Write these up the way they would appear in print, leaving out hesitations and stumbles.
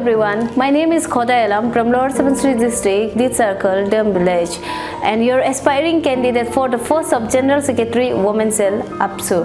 everyone, my name is Khoda Elam from Lower Subansiri District, Dit Circle, Dem Village, and your aspiring candidate for the post of General Secretary, Women's Cell, APSU.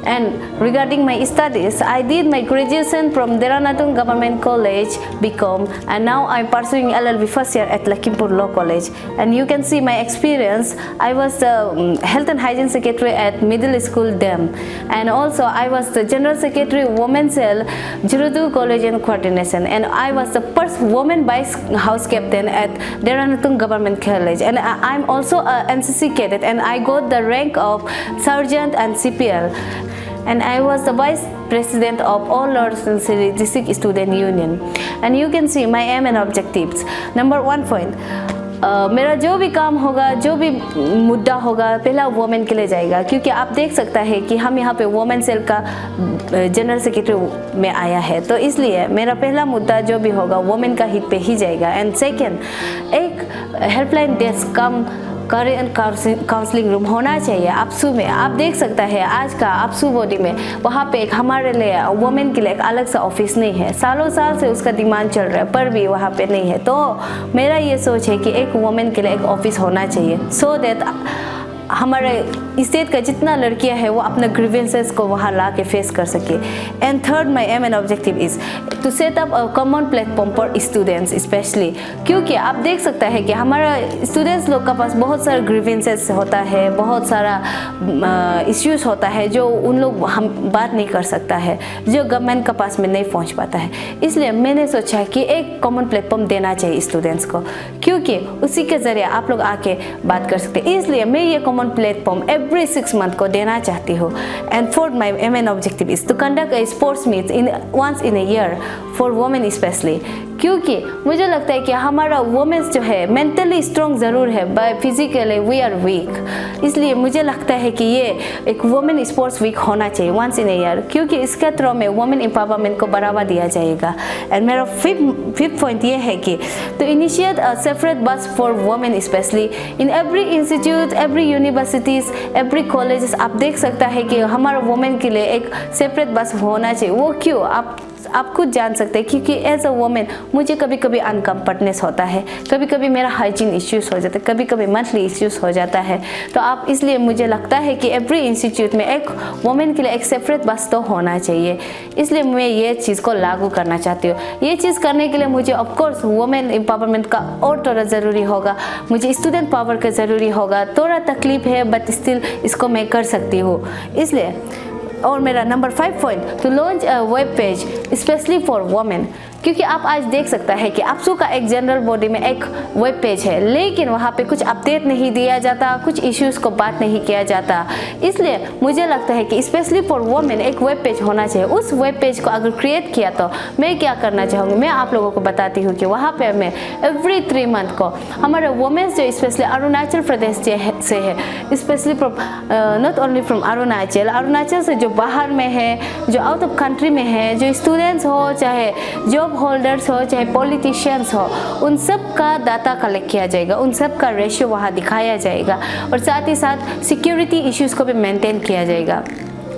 And regarding my studies, I did my graduation from Dehradun Government College, BCom, and now I'm pursuing LLB first year at Lakhimpur Law College. And you can see my experience. I was the Health and Hygiene Secretary at Middle School, DEM, and also I was the General Secretary, Women's Cell, Jirudu College and Coordination, and I was the first woman vice house captain at Dehradun Government College, and I'm also a NCC cadet, and I got the rank of Sergeant and CPL. And I was the vice president of all Lower Subansiri District Student Union. And you can see my aim and objectives. Number 1 point, मेरा जो भी काम होगा, जो भी मुद्दा होगा, पहला वुमेन के लिए जाएगा, क्योंकि आप देख सकता है कि हम यहाँ पे वुमेन सेल का जनरल सेक्रेटरी में आया है, तो इसलिए मेरा पहला मुद्दा जो भी होगा वुमेन का हित पे ही जाएगा. एंड सेकेंड, एक हेल्पलाइन डेस्क कम करियर काउंसलिंग रूम होना चाहिए APSU में. आप देख सकता है आज का APSU बॉडी में वहाँ पे एक हमारे लिए वुमेन के लिए एक अलग सा ऑफिस नहीं है. सालों साल से उसका डिमांड चल रहा है पर भी वहाँ पे नहीं है. तो मेरा ये सोच है कि एक वुमेन के लिए एक ऑफिस होना चाहिए, सो दैट हमारे स्टेट का जितना लड़कियां हैं वो अपना ग्रीवेंसेस को वहाँ ला के फेस कर सके. And third, my aim and objective is to set up a common platform for students specially, क्योंकि आप देख सकता है कि हमारा स्टूडेंट्स लोग का पास बहुत सारा ग्रीवेंसेस होता है, बहुत सारा इश्यूज होता है जो उन लोग हम बात नहीं कर सकता है, जो गवर्नमेंट के पास में नहीं पहुँच पाता है. इसलिए मैंने सोचा कि एक कॉमन प्लेटफॉर्म देना चाहिए स्टूडेंट्स को, क्योंकि उसी के ज़रिए आप लोग आके बात कर सकते हैं. इसलिए मैं ये कॉमन प्लेटफॉर्म एवरी 6 मंथ को देना चाहती हूँ. And fourth, my aim and objective is to conduct a sports meet once in a year for women specially, क्योंकि मुझे लगता है कि हमारा वुमेन्स जो है मेंटली स्ट्रॉन्ग ज़रूर है, by physically we are weak. इसलिए मुझे लगता है कि ये एक वुमेन स्पोर्ट्स वीक होना चाहिए once in a year, क्योंकि इसके थ्रू में वुमेन एम्पावरमेंट को बढ़ावा दिया जाएगा. एंड मेरा फिफ्थ पॉइंट ये है कि तो इनिशिएट अ सेपरेट बस for women specially in every institute, every universities, every colleges. आप देख सकता है कि हमारा वुमेन के लिए एक सेपरेट बस होना चाहिए. वो क्यों, आप खुद जान सकते हैं, क्योंकि एज अ वुमेन मुझे कभी कभी अनकम्फर्टनेस होता है, कभी कभी मेरा हाइजीन इश्यूज़ हो जाता है, कभी कभी मंथली इश्यूज़ हो जाता है. तो आप इसलिए मुझे लगता है कि एवरी इंस्टीट्यूट में एक वुमेन के लिए एक सेपरेट बस तो होना चाहिए. इसलिए मैं ये चीज़ को लागू करना चाहती हूँ. ये चीज़ करने के लिए मुझे ऑफकोर्स वुमेन एम्पावरमेंट का और थोड़ा ज़रूरी होगा, मुझे स्टूडेंट पावर का ज़रूरी होगा. थोड़ा तकलीफ है बट स्टिल इसको मैं कर सकती हूँ. इसलिए और मेरा number 5 point, to launch a web page specially for women, क्योंकि आप आज देख सकता है कि APSU का एक जनरल बॉडी में एक वेब पेज है, लेकिन वहाँ पे कुछ अपडेट नहीं दिया जाता, कुछ इश्यूज़ को बात नहीं किया जाता. इसलिए मुझे लगता है कि स्पेशली फॉर वुमेन एक वेब पेज होना चाहिए. उस वेब पेज को अगर क्रिएट किया तो मैं क्या करना चाहूँगी, मैं आप लोगों को बताती हूँ कि वहाँ पे मैं एवरी 3 मंथ को हमारे वुमेन्स जो स्पेशली अरुणाचल प्रदेश से है, specially from not only from Arunachal से जो बाहर में है, जो आउट ऑफ कंट्री में है, जो स्टूडेंट्स हो, चाहे जॉब होल्डर्स हो, चाहे पॉलिटिशियंस हो, उन सब का डाटा कलेक्ट किया जाएगा, उन सब का रेशियो वहाँ दिखाया जाएगा, और साथ ही साथ सिक्योरिटी इश्यूज़ को भी मेंटेन किया जाएगा.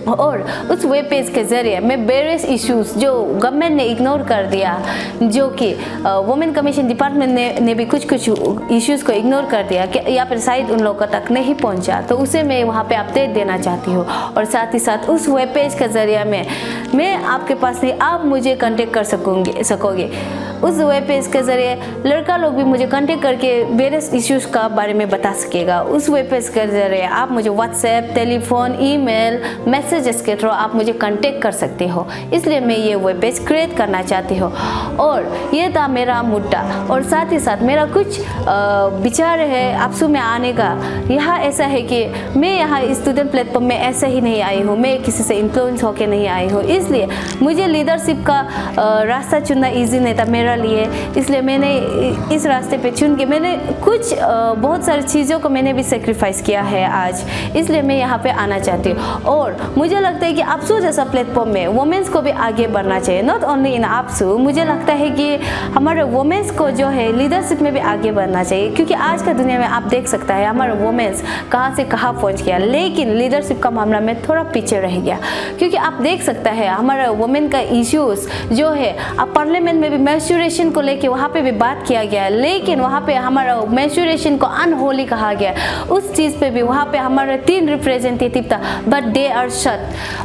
और उस वेब पेज के ज़रिए मैं वेरियस इश्यूज़ जो गवर्नमेंट ने इग्नोर कर दिया, जो कि वुमेन कमीशन डिपार्टमेंट ने भी कुछ इश्यूज़ को इग्नोर कर दिया कि या फिर शायद उन लोगों तक नहीं पहुंचा, तो उसे मैं वहां पे अपडेट देना चाहती हूँ. और साथ ही साथ उस वेब पेज के ज़रिए मैं आपके पास नहीं, आप मुझे कांटेक्ट कर सकोगे. उस वेब पेज के ज़रिए लड़का लोग भी मुझे कांटेक्ट करके वेरियस इश्यूज़ का बारे में बता सकेगा. उस वेब पेज के ज़रिए आप मुझे व्हाट्सएप, टेलीफोन, ईमेल, मैसेजेस के थ्रू आप मुझे कांटेक्ट कर सकते हो. इसलिए मैं ये वेब पेज क्रिएट करना चाहती हूँ. और ये था मेरा मुद्दा. और साथ ही साथ मेरा कुछ विचार है APSU में आने का. यहाँ ऐसा है कि मैं यहाँ स्टूडेंट प्लेटफॉर्म में ऐसे ही नहीं आई हूँ, मैं किसी से इन्फ्लुएंस होकर नहीं आई हूँ. इसलिए मुझे लीडरशिप का रास्ता चुनना ईजी नहीं था मेरा लिए. इसलिए मैंने इस रास्ते पे चुन के मैंने कुछ बहुत सारी चीज़ों को मैंने भी सेक्रीफाइस किया है आज. इसलिए मैं यहाँ पे आना चाहती हूँ. और मुझे लगता है कि अप्सू जैसा प्लेटफॉर्म में वुमेन्स को भी आगे बढ़ना चाहिए, नॉट ओनली इन अप्सू। मुझे लगता है कि हमारे वुमेन्स को जो है लीडरशिप में भी आगे बढ़ना चाहिए, क्योंकि आज का दुनिया में आप देख सकता है हमारे वुमेन्स कहाँ से कहाँ पहुँच गया, लेकिन लीडरशिप का मामला में थोड़ा पीछे रह गया। क्योंकि आप देख सकता है हमारा वुमेन का इश्यूज जो है, अब पार्लियामेंट में भी मेंस्ट्रुएशन को लेके वहाँ पे भी बात किया गया है, लेकिन वहाँ पे हमारा मेंस्ट्रुएशन को अनहोली कहा गया। उस चीज़ पे भी वहाँ पे हमारे 3 रिप्रेजेंटेटिव था, बट दे आर शट,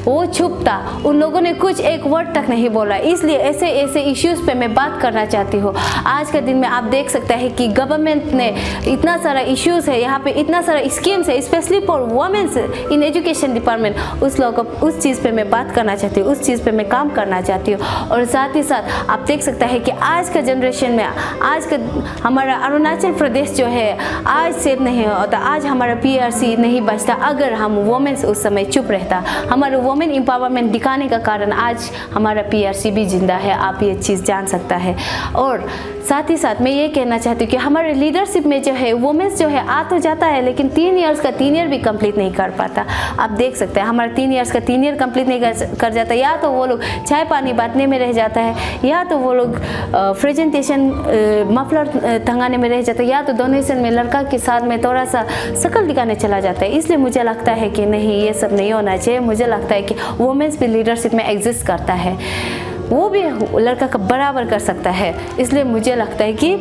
वो चुप था, उन लोगों ने कुछ एक वर्ड तक नहीं बोला। इसलिए ऐसे ऐसे इश्यूज पे मैं बात करना चाहती हूँ। आज के दिन में आप देख सकते हैं कि गवर्नमेंट ने इतना सारा इश्यूज है, यहाँ पे इतना सारा स्कीम्स है specially for womens in education department, उस चीज़ पे मैं बात करना चाहती हूँ, उस चीज़ पे मैं काम करना चाहती हूँ। और साथ ही साथ आप देख सकते हैं कि आज का जनरेशन में, आज का हमारा अरुणाचल प्रदेश जो है आज सेफ नहीं होता, आज हमारा PRC नहीं बचता अगर हम वुमेन्स उस समय चुप रहता। हमारा वुमेन एम्पावरमेंट दिखाने का कारण आज हमारा PRC भी जिंदा है, आप ये चीज़ जान सकता है। और साथ ही साथ मैं ये कहना चाहती हूँ कि हमारे लीडरशिप में जो है वुमेन्स जो है आ तो जाता है, लेकिन 3 इयर्स का 3 ईयर भी कंप्लीट नहीं कर पाता। आप देख सकते हैं हमारा 3 इयर्स का 3 ईयर कंप्लीट नहीं कर जाता, या तो वो लोग चाय पानी बांटने में रह जाता है, या तो वो लोग प्रेजेंटेशन मफलर टंगाने में रह जाता है, या तो डोनेशन में लड़का के साथ में थोड़ा सा शकल दिखाने चला जाता है। इसलिए मुझे लगता है कि नहीं, ये सब नहीं होना चाहिए। मुझे लगता है कि वुमेन्स भी लीडरशिप में एग्जिस्ट करता है, वो भी लड़का का बराबर कर सकता है। इसलिए मुझे लगता है कि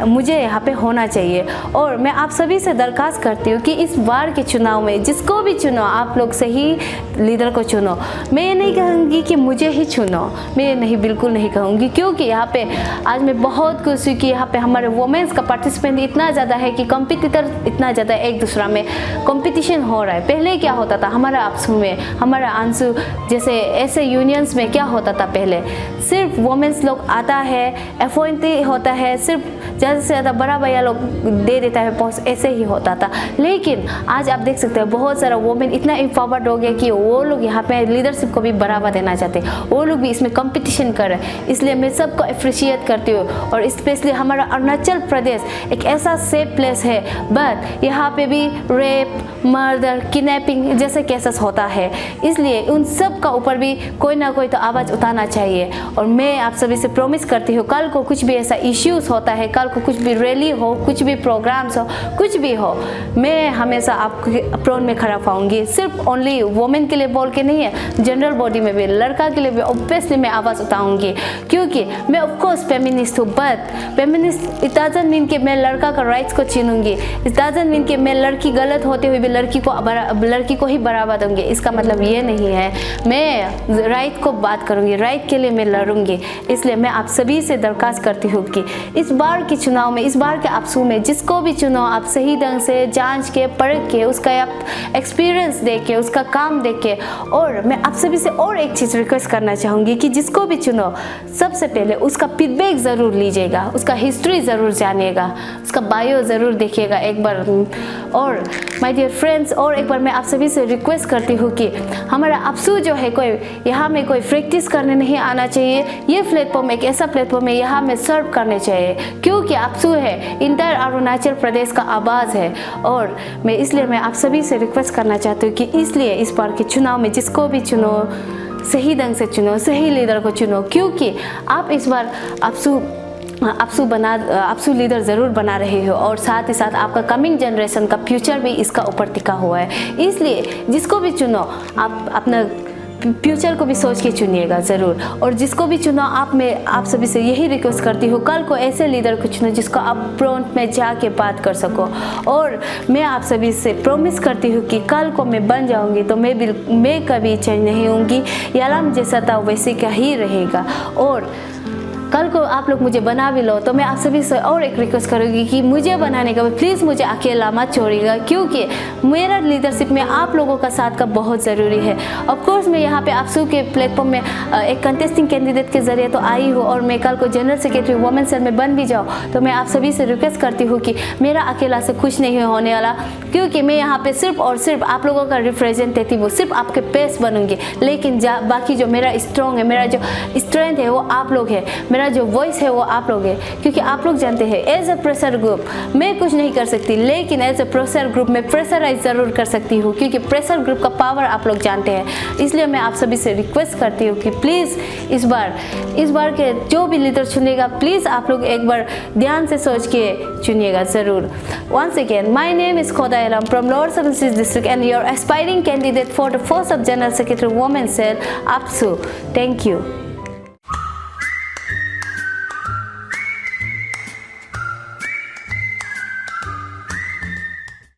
मुझे यहाँ पे होना चाहिए। और मैं आप सभी से दरख्वास्त करती हूँ कि इस बार के चुनाव में जिसको भी चुनो, आप लोग सही लीडर को चुनो। मैं ये नहीं कहूँगी कि मुझे ही चुनो, मैं नहीं, बिल्कुल नहीं कहूँगी, क्योंकि यहाँ पे आज मैं बहुत खुश हूँ कि यहाँ पे हमारे वुमेन्स का पार्टिसिपेंट इतना ज़्यादा है कि कॉम्पिटिटर इतना ज़्यादा एक दूसरा में कॉम्पिटिशन हो रहा है। पहले क्या होता था हमारा अप्सू में, हमारा आंसू जैसे ऐसे यूनियंस में क्या होता था, पहले सिर्फ वुमेन्स लोग आता है, अपॉइंटी होता है, सिर्फ ज़्यादा से ज़्यादा बड़ा भैया लोग दे देता है पोस्ट, ऐसे ही होता था। लेकिन आज आप देख सकते हैं बहुत सारा वुमेन इतना एम्पावर्ड हो गया कि वो लोग यहाँ पे लीडरशिप को भी बढ़ावा देना चाहते हैं, वो लोग भी इसमें कंपटीशन कर रहे हैं। इसलिए मैं सबको अप्रिशिएट करती हूँ। और स्पेशली हमारा अरुणाचल प्रदेश एक ऐसा सेफ प्लेस है, बट यहाँ पे भी रेप, मर्डर, किडनैपिंग जैसे केसेस होता है। इसलिए उन सब का ऊपर भी कोई ना कोई तो आवाज़ उठाना चाहिए। और मैं आप सभी से प्रॉमिस करती हूँ, कल को कुछ भी ऐसा इश्यूज होता है, कल को कुछ भी रैली हो, कुछ भी प्रोग्राम्स हो, कुछ भी हो, मैं हमेशा आपके अप्रोन में खड़ा पाऊंगी। सिर्फ ओनली वुमेन के लिए बोल के नहीं है, जनरल बॉडी में भी, लड़का के लिए भी ऑब्वियसली मैं आवाज़ उठाऊंगी, क्योंकि मैं ऑफकोर्स फेमिनिस्ट हूँ। But feminist it doesn't mean कि मैं लड़का का राइट्स को छीनूंगी, इट डजंट मीन कि मैं लड़की गलत होते हुए भी लड़की को ही बढ़ावा दूंगी। इसका मतलब ये नहीं है। मैं राइट को बात करूंगी, राइट के लिए मैं लड़ूंगी। इसलिए मैं आप सभी से दरख्वास्त करती हूँ कि इस बार के चुनाव में, इस बार के अप्सू में जिसको भी चुनो, आप सही ढंग से जांच के, परख के, उसका एक्सपीरियंस देख के, उसका काम देख के। और मैं आप सभी से और एक चीज़ रिक्वेस्ट करना चाहूँगी कि जिसको भी चुनो, सबसे पहले उसका फीडबैक ज़रूर लीजिएगा, उसका हिस्ट्री ज़रूर जानिएगा, उसका बायो ज़रूर देखिएगा एक बार। और माय डियर फ्रेंड्स, और एक बार मैं आप सभी से रिक्वेस्ट करती हूँ कि हमारा अप्सू जो है, कोई यहाँ में कोई प्रैक्टिस करने नहीं आना चाहिए। ये प्लेटफॉर्म एक ऐसा प्लेटफॉर्म है, यहाँ में सर्व करने चाहिए, क्योंकि अप्सू है इंटर अरुणाचल प्रदेश का आवाज़ है। और मैं आप सभी से रिक्वेस्ट करना चाहती हूँ कि इसलिए इस बार के चुनाव में जिसको भी चुनो, सही ढंग से चुनो, सही लीडर को चुनो, क्योंकि आप इस बार अप्सू लीडर ज़रूर बना रहे हो। और साथ ही साथ आपका कमिंग जनरेशन का फ्यूचर भी इसका ऊपर टिका हुआ है। इसलिए जिसको भी चुनो, आप अपना फ्यूचर को भी सोच के चुनिएगा ज़रूर। और जिसको भी चुनो, मैं आप सभी से यही रिक्वेस्ट करती हूँ, कल को ऐसे लीडर को चुनो जिसको आप फ्रंट में जाके बात कर सको। और मैं आप सभी से प्रॉमिस करती हूँ कि कल को मैं बन जाऊँगी तो मैं कभी चेंज नहीं होंगी, यालाम जैसा था वैसे का ही रहेगा। और कल को आप लोग मुझे बना भी लो तो मैं आप सभी से और एक रिक्वेस्ट करूँगी कि मुझे बनाने का प्लीज़ मुझे अकेला मत छोड़िएगा, क्योंकि मेरा लीडरशिप में आप लोगों का साथ का बहुत ज़रूरी है। ऑफकोर्स मैं यहाँ पे अप्सू के प्लेटफॉर्म में एक कंटेस्टिंग कैंडिडेट के ज़रिए तो आई हूँ, और मैं कल को जनरल सेक्रेटरी वुमेन सेल में बन भी जाऊँ तो मैं आप सभी से रिक्वेस्ट करती हूँ कि मेरा अकेला से कुछ नहीं होने वाला, क्योंकि मैं यहाँ पर सिर्फ और सिर्फ आप लोगों का रिप्रेजेंटेटिव हूँ, सिर्फ आपके पेस बनूंगी। लेकिन बाकी जो मेरा स्ट्रॉन्ग है, मेरा जो स्ट्रेंथ है वो आप लोग है। मेरा मेरा जो वॉइस है वो आप लोग है, क्योंकि आप लोग जानते हैं एज अ प्रेशर ग्रुप मैं कुछ नहीं कर सकती, लेकिन एज अ प्रेशर ग्रुप मैं प्रेशराइज ज़रूर कर सकती हूँ, क्योंकि प्रेशर ग्रुप का पावर आप लोग जानते हैं। इसलिए मैं आप सभी से रिक्वेस्ट करती हूँ कि प्लीज़ इस बार के जो भी लीडर चुनेगा, प्लीज़ आप लोग एक बार ध्यान से सोच के चुनिएगा ज़रूर। Once again, my name is Khoda Elam from Lower Subansiri district and your aspiring candidate for the post of General Secretary Women's Cell, APSU. Thank you.